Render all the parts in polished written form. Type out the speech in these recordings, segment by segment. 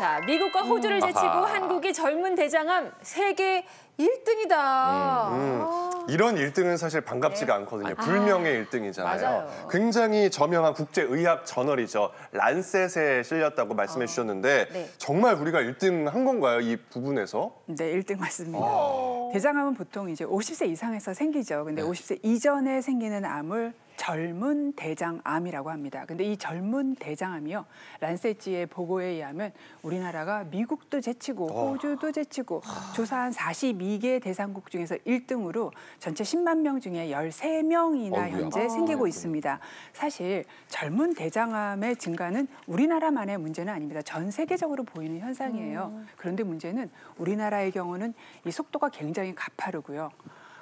자, 미국과 호주를 제치고 한국이 젊은 대장암 세계 1등이다. 이런 1등은 사실 반갑지가 않거든요. 불명의 1등이잖아요. 맞아요. 굉장히 저명한 국제의학 저널이죠. 란셋에 실렸다고 말씀해 주셨는데 네. 정말 우리가 1등 한 건가요? 이 부분에서? 네, 1등 맞습니다. 대장암은 보통 이제 50세 이상에서 생기죠. 근데 50세 이전에 생기는 암을 젊은 대장암이라고 합니다. 근데 이 젊은 대장암이요. 란셋지의 보고에 의하면 우리나라가 미국도 제치고 호주도 제치고 조사한 42개 대상국 중에서 1등으로 전체 10만 명 중에 13명이나 현재 생기고 있습니다. 사실 젊은 대장암의 증가는 우리나라만의 문제는 아닙니다. 전 세계적으로 보이는 현상이에요. 그런데 문제는 우리나라의 경우는 이 속도가 굉장히 가파르고요.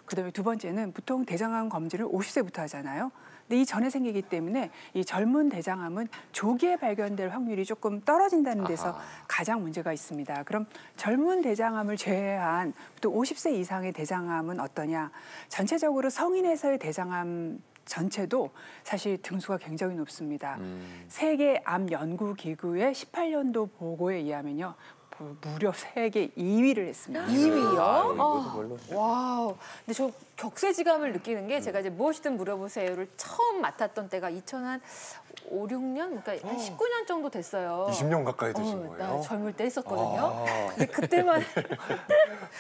그다음에 두 번째는 보통 대장암 검진을 50세부터 하잖아요. 근데 이 전에 생기기 때문에 이 젊은 대장암은 조기에 발견될 확률이 조금 떨어진다는 데서 가장 문제가 있습니다. 그럼 젊은 대장암을 제외한 또 50세 이상의 대장암은 어떠냐? 전체적으로 성인에서의 대장암 전체도 사실 등수가 굉장히 높습니다. 세계 암 연구 기구의 18년도 보고에 의하면요. 무려 세계 2위를 했습니다. 2위요? 와우. 근데 저 격세지감을 느끼는 게 제가 이제 무엇이든 물어보세요를 처음 맡았던 때가 2005, 6년? 그러니까 한 19년 정도 됐어요. 20년 가까이 되신 거예요? 나 젊을 때 했었거든요. 근데 그때만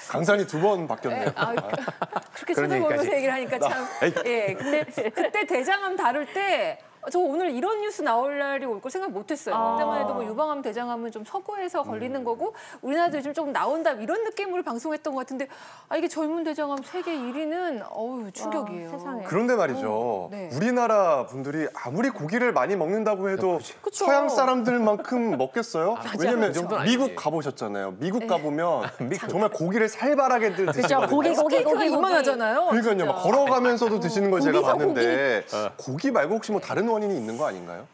강산이 2번 바뀌었네요. 그렇게 쳐다보면서 얘기를 하니까 참. 예, 근데 그때 대장암 다룰 때 저 오늘 이런 뉴스 나올 날이 올 걸 생각 못했어요. 그때만 해도 뭐 유방암, 대장암은 좀 서구에서 걸리는 거고 우리나라도 요즘 조금 나온다 이런 느낌으로 방송했던 것 같은데 이게 젊은 대장암 세계 1위는 어우 충격이에요. 세상에. 그런데 말이죠. 네. 우리나라 분들이 아무리 고기를 많이 먹는다고 해도 그쵸. 서양 사람들만큼 먹겠어요? 왜냐면 정도는 미국 아니지. 가보셨잖아요. 미국 가보면 정말 고기를 살바라게들 드시거든요. 고기가 이만하잖아요. 그러니까요. 막 걸어가면서도 드시는 걸 제가 고기가 봤는데 고기 말고 혹시 뭐 다른 원인이 있는 거 아닌가요?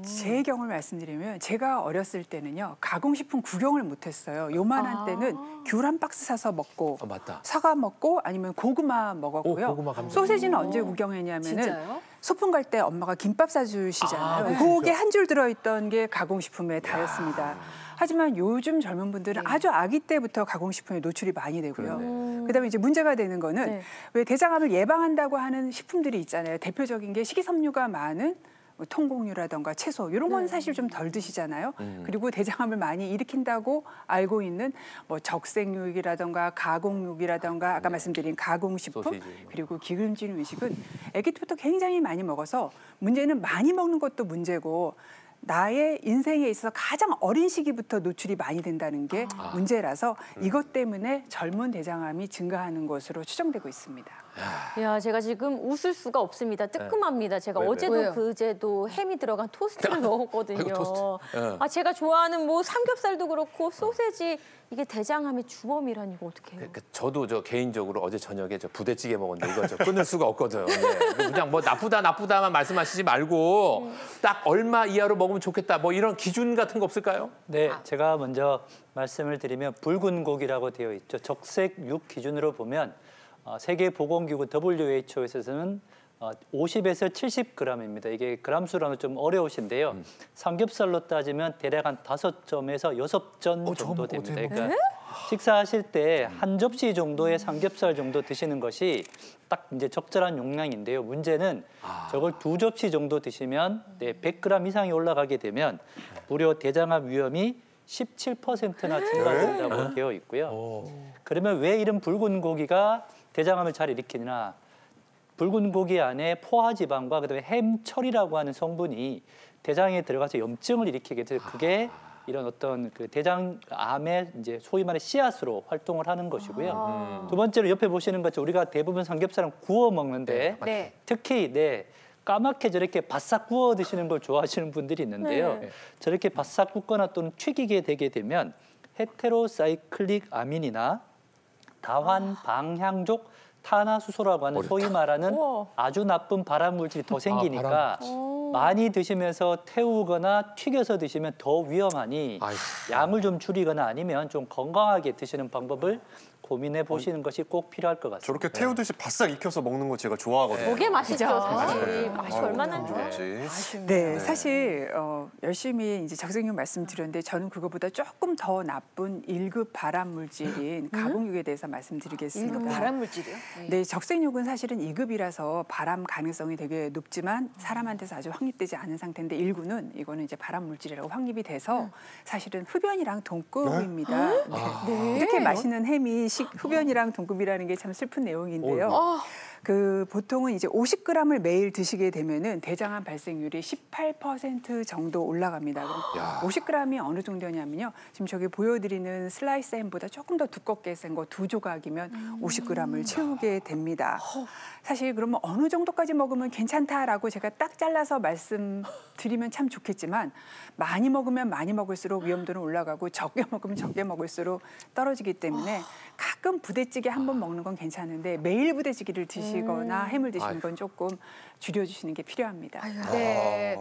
제 경험을 말씀드리면 제가 어렸을 때는요. 가공식품 구경을 못했어요. 요만한 때는 귤 한 박스 사서 먹고 맞다. 사과 먹고 아니면 고구마 먹었고요. 고구마 감자. 소세지는 언제 구경했냐면은 진짜요? 소풍 갈 때 엄마가 김밥 사주시잖아요. 그게 한 줄 들어있던 게 가공식품에 다였습니다. 하지만 요즘 젊은 분들은 아주 아기 때부터 가공식품에 노출이 많이 되고요. 그다음에 이제 문제가 되는 거는 왜 대장암을 예방한다고 하는 식품들이 있잖아요. 대표적인 게 식이섬유가 많은 뭐 통곡류라던가 채소 이런 건 사실 좀 덜 드시잖아요. 그리고 대장암을 많이 일으킨다고 알고 있는 뭐 적색육이라던가 가공육이라던가 아까 말씀드린 가공식품 소시지. 그리고 기름진 음식은 아기 때부터 굉장히 많이 먹어서 문제는 많이 먹는 것도 문제고 나의 인생에 있어서 가장 어린 시기부터 노출이 많이 된다는 게 문제라서 이것 때문에 젊은 대장암이 증가하는 것으로 추정되고 있습니다. 야, 제가 지금 웃을 수가 없습니다. 뜨끔합니다. 제가 어제도 왜요? 그제도 햄이 들어간 토스트를 먹었거든요. 아이고, 토스트. 제가 좋아하는 뭐 삼겹살도 그렇고 소세지 이게 대장암의 주범이라니 이거 어떡해요? 그러니까 저도 저 개인적으로 어제 저녁에 저 부대찌개 먹었는데 이거 저 끊을 수가 없거든. 네. 그냥 뭐 나쁘다만 말씀하시지 말고 딱 얼마 이하로 먹으면 좋겠다. 뭐 이런 기준 같은 거 없을까요? 네, 제가 먼저 말씀을 드리면 붉은 고기라고 되어 있죠. 적색 육 기준으로 보면 세계보건기구 WHO에서는 50에서 70g입니다. 이게 그람수로는 좀 어려우신데요. 삼겹살로 따지면 대략 한 5점에서 6점 정도 됩니다. 그러니까 식사하실 때 한 접시 정도의 삼겹살 정도 드시는 것이 딱 이제 적절한 용량인데요. 문제는 저걸 2접시 정도 드시면 100g 이상이 올라가게 되면 무려 대장암 위험이 17%나 증가된다고 되어 있고요. 그러면 왜 이런 붉은 고기가 대장암을 잘 일으키느냐? 붉은 고기 안에 포화지방과 그다음에 햄철이라고 하는 성분이 대장에 들어가서 염증을 일으키게 돼서 그게 이런 어떤 그 대장암의 이제 소위 말해 씨앗으로 활동을 하는 것이고요. 두 번째로 옆에 보시는 것처럼 우리가 대부분 삼겹살은 구워 먹는데 특히 까맣게 저렇게 바싹 구워 드시는 걸 좋아하시는 분들이 있는데요. 저렇게 바싹 굽거나 또는 튀기게 되게 되면 헤테로사이클릭 아민이나 다환 방향족 탄화수소라고 하는 소위 말하는 아주 나쁜 발암 물질이 더 생기니까 많이 드시면서 태우거나 튀겨서 드시면 더 위험하니 양을 좀 줄이거나 아니면 좀 건강하게 드시는 방법을 고민해 보시는 것이 꼭 필요할 것 같습니다. 저렇게 태우듯이 바싹 익혀서 먹는 거 제가 좋아하거든요. 되게 맛있죠, 사실. 네. 맛이 아유, 얼마나 너무 좋아요. 좋지. 네, 사실 열심히 이제 적색육 말씀드렸는데 저는 그거보다 조금 더 나쁜 1급 발암 물질인 가공육에 대해서 말씀드리겠습니다. 1급 발암 물질이요? 네, 적색육은 사실은 2급이라서 발암 가능성이 되게 높지만 사람한테서 아주 확립되지 않은 상태인데 1구는 이거는 이제 발암 물질이라고 확립이 돼서 사실은 흡연이랑 동급입니다. 네. 이렇게 맛있는 햄이 흡연이랑 동급이라는 게 참 슬픈 내용인데요. 그 보통은 이제 50g을 매일 드시게 되면은 대장암 발생률이 18% 정도 올라갑니다. 그럼 50g이 어느 정도냐면요. 지금 저기 보여드리는 슬라이스 햄보다 조금 더 두껍게 센 거 2조각이면 50g을 채우게 됩니다. 사실 그러면 어느 정도까지 먹으면 괜찮다라고 제가 딱 잘라서 말씀드리면 참 좋겠지만 많이 먹으면 많이 먹을수록 위험도는 올라가고 적게 먹으면 적게 먹을수록 떨어지기 때문에 가끔 부대찌개 한 번 먹는 건 괜찮은데 매일 부대찌개를 드시거나 햄을 드시는 건 조금 줄여주시는 게 필요합니다. 네.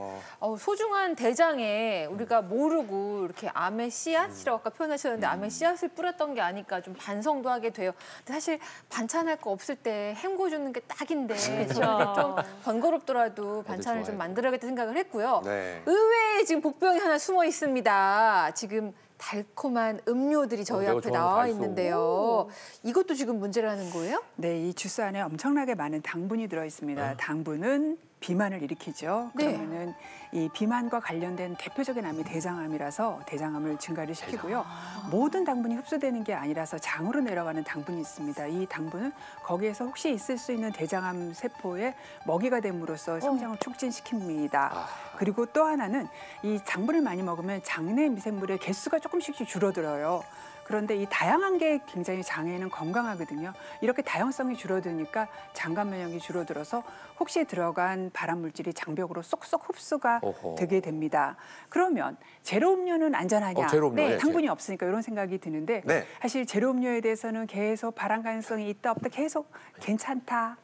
소중한 대장에 우리가 모르고 이렇게 암의 씨앗이라고 아까 표현하셨는데 암의 씨앗을 뿌렸던 게 아닐까 좀 반성도 하게 돼요. 근데 사실 반찬할 거 없을 때 햄구 주는 게 딱인데 저는 좀 번거롭더라도 반찬을 좀 만들어야겠다 생각을 했고요. 네. 의외에 지금 복병이 하나 숨어 있습니다. 지금 달콤한 음료들이 저희 앞에 나와 있는데요. 이것도 지금 문제라는 거예요? 네, 이 주스 안에 엄청나게 많은 당분이 들어 있습니다. 당분은 비만을 일으키죠. 그러면은 이 비만과 관련된 대표적인 암이 대장암이라서 대장암을 증가를 시키고요. 모든 당분이 흡수되는 게 아니라서 장으로 내려가는 당분이 있습니다. 이 당분은 거기에서 혹시 있을 수 있는 대장암 세포의 먹이가 됨으로써 성장을 촉진시킵니다. 그리고 또 하나는 이 당분을 많이 먹으면 장내 미생물의 개수가 조금씩 줄어들어요. 그런데 이 다양한 게 굉장히 장에는 건강하거든요. 이렇게 다양성이 줄어드니까 장관 면역이 줄어들어서 혹시 들어간 발암 물질이 장벽으로 쏙쏙 흡수가 되게 됩니다. 그러면 제로 음료는 안전하냐? 제로 음료, 네, 당분이 없으니까 이런 생각이 드는데 사실 제로 음료에 대해서는 계속 발암 가능성이 있다 없다 계속 괜찮다,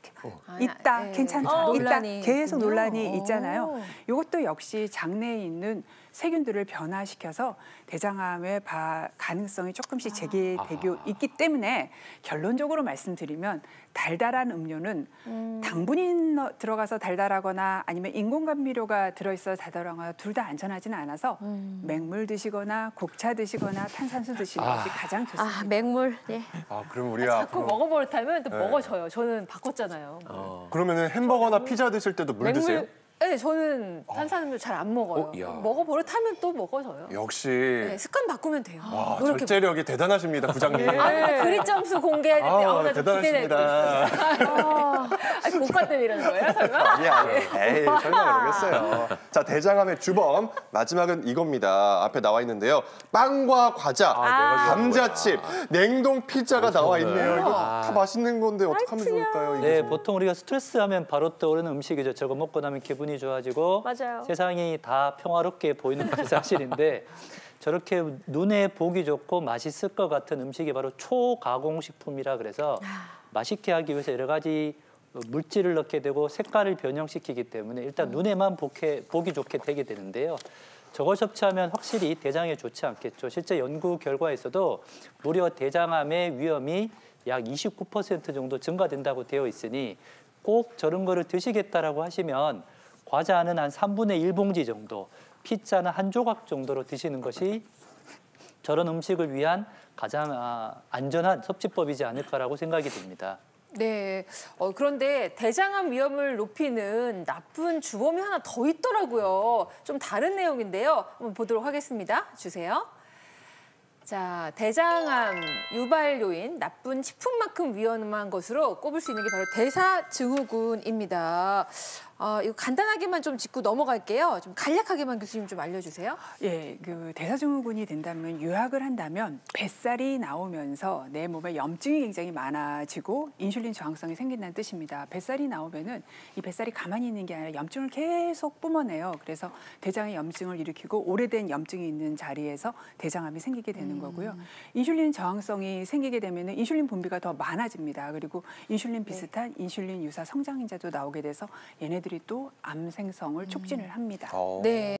있다, 괜찮다, 있다 계속 논란이 있잖아요. 이것도 역시 장내에 있는 세균들을 변화시켜서 대장암의 가능성이 조금씩 제기되고 있기 때문에 결론적으로 말씀드리면 달달한 음료는 당분이 들어가서 달달하거나 아니면 인공감미료가 들어있어 달달하거나 둘 다 안전하지는 않아서 맹물 드시거나 국차 드시거나 탄산수 드시는 것이 가장 좋습니다. 맹물. 예. 그럼 우리가 자꾸 먹어버릇하면 또 먹어져요. 저는 바꿨잖아요. 그러면은 햄버거나 피자 드실 때도 물 드세요? 네, 저는 탄산음료 잘 안 먹어요. 먹어버릇하면 또 먹어져요. 역시 네, 습관 바꾸면 돼요. 와, 절제력이 대단하십니다, 부장님. 그릿 점수 공개할 때 대단하십니다. 고가 때문에 이러는 거예요, 설마? 아니. 에이, 설마 그러겠어요. 자, 대장암의 주범 마지막은 이겁니다. 앞에 나와 있는데요. 빵과 과자, 감자칩, 냉동 피자가 나와 있네요. 이거 다 맛있는 건데 어떡하면 좋을까요? 이게 네, 보통 우리가 스트레스하면 바로 떠오르는 음식이죠. 저거 먹고 나면 기분이 좋아지고 맞아요. 세상이 다 평화롭게 보이는 것이 사실인데 저렇게 눈에 보기 좋고 맛있을 것 같은 음식이 바로 초가공식품이라 그래서 맛있게 하기 위해서 여러 가지 물질을 넣게 되고 색깔을 변형시키기 때문에 일단 눈에만 보기 좋게 되게 되는데요. 저걸 섭취하면 확실히 대장에 좋지 않겠죠. 실제 연구 결과에서도 무려 대장암의 위험이 약 29% 정도 증가된다고 되어 있으니 꼭 저런 거를 드시겠다라고 하시면 과자는 한 3분의 1봉지 정도, 피자는 한 조각 정도로 드시는 것이 저런 음식을 위한 가장 안전한 섭취법이지 않을까라고 생각이 듭니다. 네. 그런데 대장암 위험을 높이는 나쁜 주범이 하나 더 있더라고요. 좀 다른 내용인데요. 한번 보도록 하겠습니다. 주세요. 자, 대장암 유발 요인 나쁜 식품만큼 위험한 것으로 꼽을 수 있는 게 바로 대사증후군입니다. 이거 간단하게만 좀 짚고 넘어갈게요. 좀 간략하게만 교수님 좀 알려주세요. 예, 그 대사증후군이 된다면 요약을 한다면 뱃살이 나오면서 내 몸에 염증이 굉장히 많아지고 인슐린 저항성이 생긴다는 뜻입니다. 뱃살이 나오면은 이 뱃살이 가만히 있는 게 아니라 염증을 계속 뿜어내요. 그래서 대장에 염증을 일으키고 오래된 염증이 있는 자리에서 대장암이 생기게 되는 거고요. 인슐린 저항성이 생기게 되면은 인슐린 분비가 더 많아집니다. 그리고 인슐린 비슷한 인슐린 유사 성장인자도 나오게 돼서 얘네들이 또 암 생성을 촉진을 합니다. 네.